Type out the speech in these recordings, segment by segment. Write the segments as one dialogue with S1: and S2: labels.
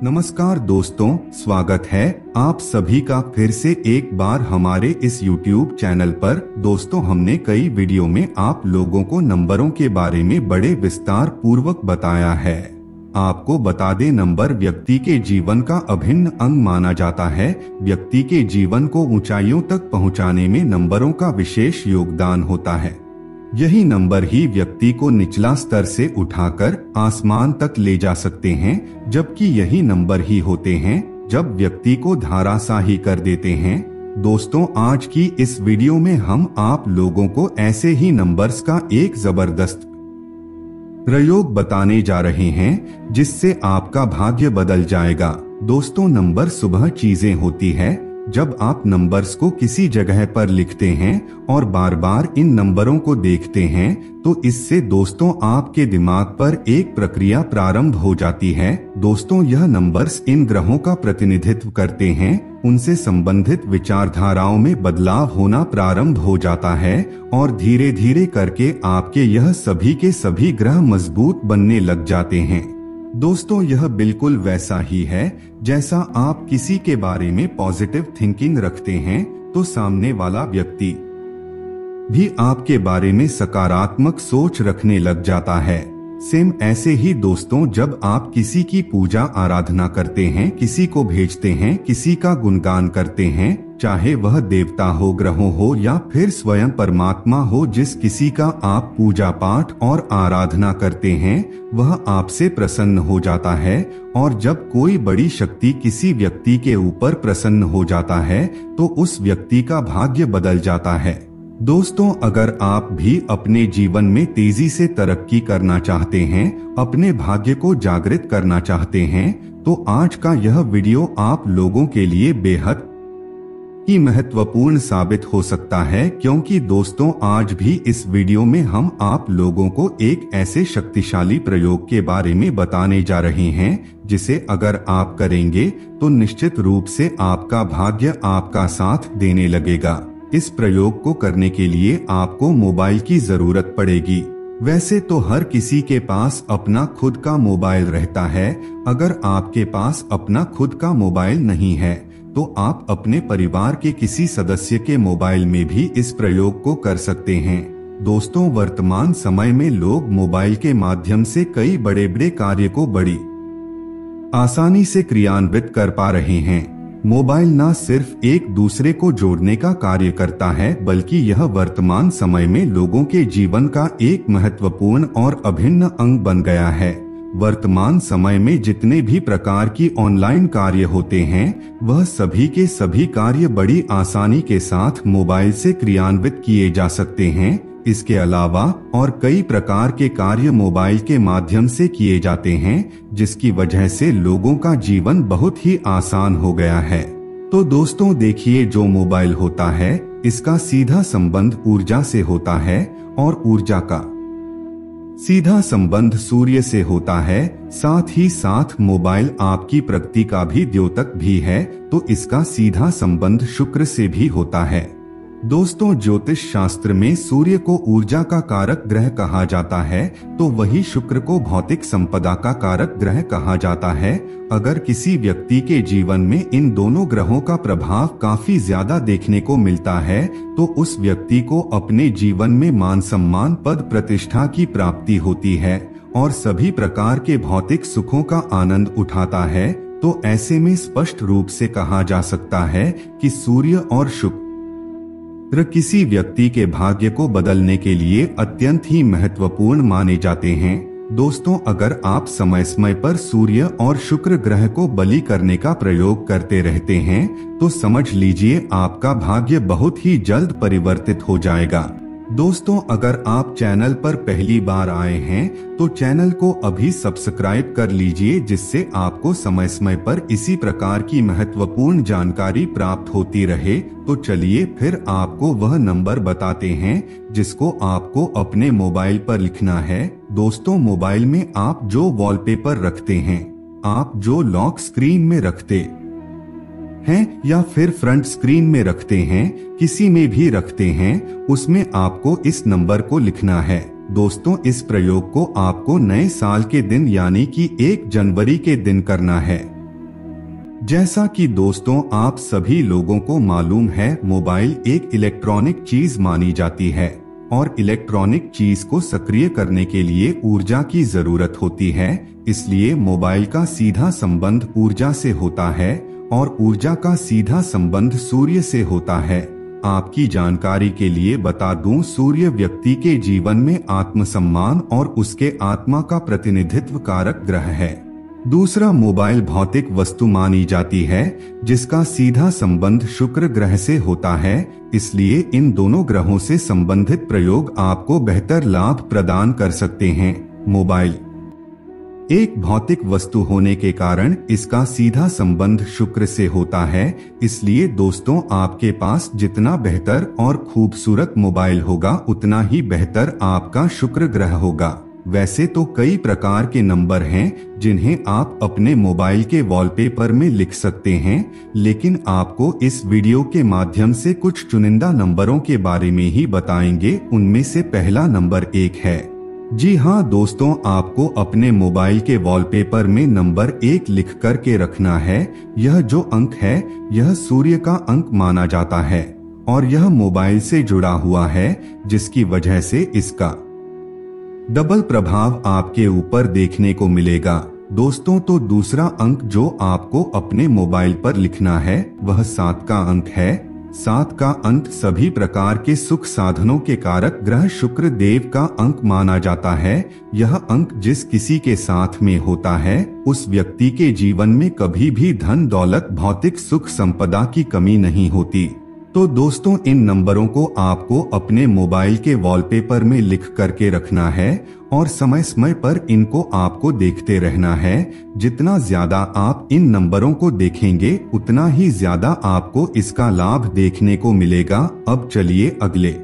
S1: नमस्कार दोस्तों, स्वागत है आप सभी का फिर से एक बार हमारे इस YouTube चैनल पर। दोस्तों, हमने कई वीडियो में आप लोगों को नंबरों के बारे में बड़े विस्तार पूर्वक बताया है। आपको बता दें, नंबर व्यक्ति के जीवन का अभिन्न अंग माना जाता है। व्यक्ति के जीवन को ऊंचाइयों तक पहुंचाने में नंबरों का विशेष योगदान होता है। यही नंबर ही व्यक्ति को निचला स्तर से उठाकर आसमान तक ले जा सकते हैं, जबकि यही नंबर ही होते हैं जब व्यक्ति को धराशायी कर देते हैं। दोस्तों, आज की इस वीडियो में हम आप लोगों को ऐसे ही नंबर्स का एक जबरदस्त प्रयोग बताने जा रहे हैं जिससे आपका भाग्य बदल जाएगा। दोस्तों, नंबर सुबह चीजें होती है जब आप नंबर्स को किसी जगह पर लिखते हैं और बार बार इन नंबरों को देखते हैं तो इससे दोस्तों आपके दिमाग पर एक प्रक्रिया प्रारंभ हो जाती है। दोस्तों, यह नंबर्स इन ग्रहों का प्रतिनिधित्व करते हैं, उनसे संबंधित विचारधाराओं में बदलाव होना प्रारंभ हो जाता है और धीरे धीरे करके आपके यह सभी के सभी ग्रह मजबूत बनने लग जाते हैं। दोस्तों, यह बिल्कुल वैसा ही है जैसा आप किसी के बारे में पॉजिटिव थिंकिंग रखते हैं तो सामने वाला व्यक्ति भी आपके बारे में सकारात्मक सोच रखने लग जाता है। सेम ऐसे ही दोस्तों, जब आप किसी की पूजा आराधना करते हैं, किसी को भेजते हैं, किसी का गुणगान करते हैं, चाहे वह देवता हो, ग्रहों हो या फिर स्वयं परमात्मा हो, जिस किसी का आप पूजा पाठ और आराधना करते हैं वह आपसे प्रसन्न हो जाता है। और जब कोई बड़ी शक्ति किसी व्यक्ति के ऊपर प्रसन्न हो जाता है तो उस व्यक्ति का भाग्य बदल जाता है। दोस्तों, अगर आप भी अपने जीवन में तेजी से तरक्की करना चाहते हैं, अपने भाग्य को जागृत करना चाहते हैं, तो आज का यह वीडियो आप लोगों के लिए बेहद ही महत्वपूर्ण साबित हो सकता है, क्योंकि दोस्तों आज भी इस वीडियो में हम आप लोगों को एक ऐसे शक्तिशाली प्रयोग के बारे में बताने जा रहे हैं जिसे अगर आप करेंगे तो निश्चित रूप से आपका भाग्य आपका साथ देने लगेगा। इस प्रयोग को करने के लिए आपको मोबाइल की जरूरत पड़ेगी। वैसे तो हर किसी के पास अपना खुद का मोबाइल रहता है। अगर आपके पास अपना खुद का मोबाइल नहीं है तो आप अपने परिवार के किसी सदस्य के मोबाइल में भी इस प्रयोग को कर सकते हैं। दोस्तों, वर्तमान समय में लोग मोबाइल के माध्यम से कई बड़े बड़े कार्य को बड़ी आसानी से क्रियान्वित कर पा रहे हैं। मोबाइल न सिर्फ एक दूसरे को जोड़ने का कार्य करता है, बल्कि यह वर्तमान समय में लोगों के जीवन का एक महत्वपूर्ण और अभिन्न अंग बन गया है। वर्तमान समय में जितने भी प्रकार की ऑनलाइन कार्य होते हैं वह सभी के सभी कार्य बड़ी आसानी के साथ मोबाइल से क्रियान्वित किए जा सकते हैं। इसके अलावा और कई प्रकार के कार्य मोबाइल के माध्यम से किए जाते हैं, जिसकी वजह से लोगों का जीवन बहुत ही आसान हो गया है। तो दोस्तों देखिए, जो मोबाइल होता है इसका सीधा संबंध ऊर्जा से होता है और ऊर्जा का सीधा संबंध सूर्य से होता है। साथ ही साथ मोबाइल आपकी प्रगति का भी द्योतक भी है, तो इसका सीधा संबंध शुक्र से भी होता है। दोस्तों, ज्योतिष शास्त्र में सूर्य को ऊर्जा का कारक ग्रह कहा जाता है, तो वही शुक्र को भौतिक संपदा का कारक ग्रह कहा जाता है। अगर किसी व्यक्ति के जीवन में इन दोनों ग्रहों का प्रभाव काफी ज्यादा देखने को मिलता है तो उस व्यक्ति को अपने जीवन में मान सम्मान, पद प्रतिष्ठा की प्राप्ति होती है और सभी प्रकार के भौतिक सुखों का आनंद उठाता है। तो ऐसे में स्पष्ट रूप से कहा जा सकता है कि सूर्य और शुक्र किसी व्यक्ति के भाग्य को बदलने के लिए अत्यंत ही महत्वपूर्ण माने जाते हैं। दोस्तों, अगर आप समय समय पर सूर्य और शुक्र ग्रह को बलि करने का प्रयोग करते रहते हैं तो समझ लीजिए आपका भाग्य बहुत ही जल्द परिवर्तित हो जाएगा। दोस्तों, अगर आप चैनल पर पहली बार आए हैं तो चैनल को अभी सब्सक्राइब कर लीजिए, जिससे आपको समय समय पर इसी प्रकार की महत्वपूर्ण जानकारी प्राप्त होती रहे। तो चलिए फिर आपको वह नंबर बताते हैं जिसको आपको अपने मोबाइल पर लिखना है। दोस्तों, मोबाइल में आप जो वॉलपेपर रखते हैं, आप जो लॉक स्क्रीन में रखते हैं या फिर फ्रंट स्क्रीन में रखते हैं, किसी में भी रखते हैं, उसमें आपको इस नंबर को लिखना है। दोस्तों, इस प्रयोग को आपको नए साल के दिन यानी कि 1 जनवरी के दिन करना है। जैसा कि दोस्तों आप सभी लोगों को मालूम है, मोबाइल एक इलेक्ट्रॉनिक चीज मानी जाती है और इलेक्ट्रॉनिक चीज को सक्रिय करने के लिए ऊर्जा की जरूरत होती है। इसलिए मोबाइल का सीधा संबंध ऊर्जा से होता है और ऊर्जा का सीधा संबंध सूर्य से होता है। आपकी जानकारी के लिए बता दूं, सूर्य व्यक्ति के जीवन में आत्मसम्मान और उसके आत्मा का प्रतिनिधित्व कारक ग्रह है। दूसरा, मोबाइल भौतिक वस्तु मानी जाती है जिसका सीधा संबंध शुक्र ग्रह से होता है। इसलिए इन दोनों ग्रहों से संबंधित प्रयोग आपको बेहतर लाभ प्रदान कर सकते हैं। मोबाइल एक भौतिक वस्तु होने के कारण इसका सीधा संबंध शुक्र से होता है। इसलिए दोस्तों, आपके पास जितना बेहतर और खूबसूरत मोबाइल होगा उतना ही बेहतर आपका शुक्र ग्रह होगा। वैसे तो कई प्रकार के नंबर हैं जिन्हें आप अपने मोबाइल के वॉलपेपर में लिख सकते हैं, लेकिन आपको इस वीडियो के माध्यम से कुछ चुनिंदा नंबरों के बारे में ही बताएंगे। उनमें से पहला नंबर 1 है। जी हाँ दोस्तों, आपको अपने मोबाइल के वॉलपेपर में नंबर 1 लिख कर के रखना है। यह जो अंक है यह सूर्य का अंक माना जाता है और यह मोबाइल से जुड़ा हुआ है, जिसकी वजह से इसका डबल प्रभाव आपके ऊपर देखने को मिलेगा। दोस्तों, तो दूसरा अंक जो आपको अपने मोबाइल पर लिखना है वह 7 का अंक है। 7 का अंक सभी प्रकार के सुख साधनों के कारक ग्रह शुक्र देव का अंक माना जाता है। यह अंक जिस किसी के साथ में होता है उस व्यक्ति के जीवन में कभी भी धन दौलत भौतिक सुख संपदा की कमी नहीं होती। तो दोस्तों, इन नंबरों को आपको अपने मोबाइल के वॉलपेपर में लिख करके रखना है और समय समय पर इनको आपको देखते रहना है। जितना ज्यादा आप इन नंबरों को देखेंगे उतना ही ज्यादा आपको इसका लाभ देखने को मिलेगा। अब चलिए अगले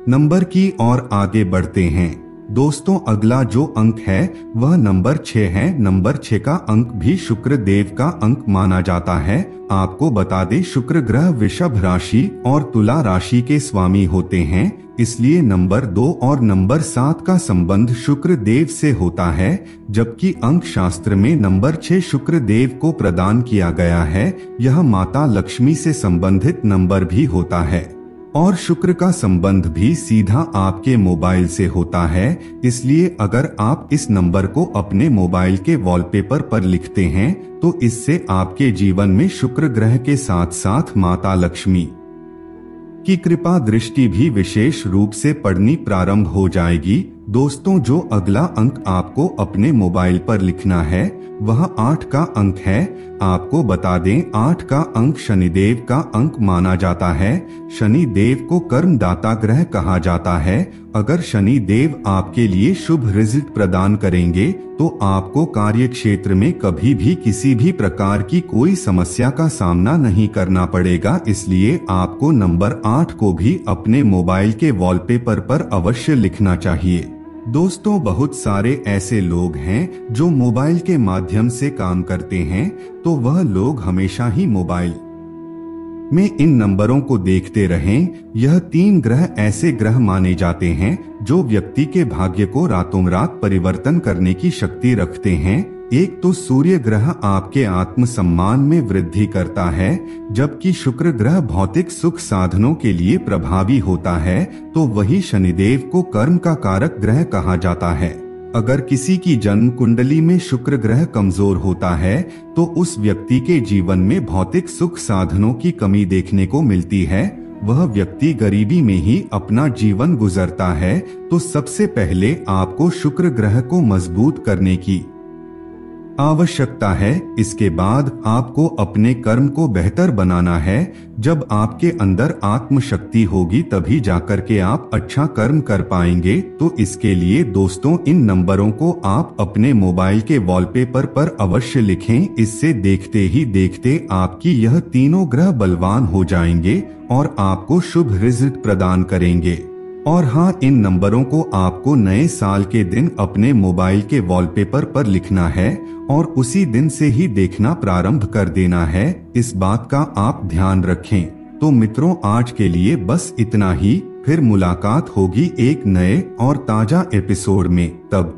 S1: नंबर की ओर आगे बढ़ते हैं। दोस्तों, अगला जो अंक है वह नंबर 6 है। नंबर 6 का अंक भी शुक्र देव का अंक माना जाता है। आपको बता दें, शुक्र ग्रह वृषभ राशि और तुला राशि के स्वामी होते हैं। इसलिए नंबर 2 और नंबर 7 का संबंध शुक्र देव से होता है, जबकि अंक शास्त्र में नंबर 6 शुक्र देव को प्रदान किया गया है। यह माता लक्ष्मी से संबंधित नंबर भी होता है और शुक्र का संबंध भी सीधा आपके मोबाइल से होता है। इसलिए अगर आप इस नंबर को अपने मोबाइल के वॉलपेपर पर लिखते हैं तो इससे आपके जीवन में शुक्र ग्रह के साथ साथ माता लक्ष्मी की कृपा दृष्टि भी विशेष रूप से पड़नी प्रारंभ हो जाएगी। दोस्तों, जो अगला अंक आपको अपने मोबाइल पर लिखना है वह 8 का अंक है। आपको बता दें, 8 का अंक शनिदेव का अंक माना जाता है। शनि देव को कर्मदाता ग्रह कहा जाता है। अगर शनि देव आपके लिए शुभ रिजल्ट प्रदान करेंगे तो आपको कार्य क्षेत्र में कभी भी किसी भी प्रकार की कोई समस्या का सामना नहीं करना पड़ेगा। इसलिए आपको नंबर 8 को भी अपने मोबाइल के वॉलपेपर पर अवश्य लिखना चाहिए। दोस्तों, बहुत सारे ऐसे लोग हैं जो मोबाइल के माध्यम से काम करते हैं, तो वह लोग हमेशा ही मोबाइल में इन नंबरों को देखते रहें। यह 3 ग्रह ऐसे ग्रह माने जाते हैं जो व्यक्ति के भाग्य को रातों रात परिवर्तन करने की शक्ति रखते हैं। एक तो सूर्य ग्रह आपके आत्मसम्मान में वृद्धि करता है, जबकि शुक्र ग्रह भौतिक सुख साधनों के लिए प्रभावी होता है। तो वही शनिदेव को कर्म का कारक ग्रह कहा जाता है। अगर किसी की जन्म कुंडली में शुक्र ग्रह कमजोर होता है तो उस व्यक्ति के जीवन में भौतिक सुख साधनों की कमी देखने को मिलती है। वह व्यक्ति गरीबी में ही अपना जीवन गुजरता है। तो सबसे पहले आपको शुक्र ग्रह को मजबूत करने की आवश्यकता है। इसके बाद आपको अपने कर्म को बेहतर बनाना है। जब आपके अंदर आत्म शक्ति होगी तभी जाकर के आप अच्छा कर्म कर पाएंगे। तो इसके लिए दोस्तों, इन नंबरों को आप अपने मोबाइल के वॉलपेपर पर अवश्य लिखें। इससे देखते ही देखते आपकी यह तीनों ग्रह बलवान हो जाएंगे और आपको शुभ रिजल्ट प्रदान करेंगे। और हाँ, इन नंबरों को आपको नए साल के दिन अपने मोबाइल के वॉलपेपर पर लिखना है और उसी दिन से ही देखना प्रारंभ कर देना है। इस बात का आप ध्यान रखें। तो मित्रों, आज के लिए बस इतना ही। फिर मुलाकात होगी एक नए और ताजा एपिसोड में। तब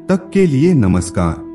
S1: तक के लिए नमस्कार।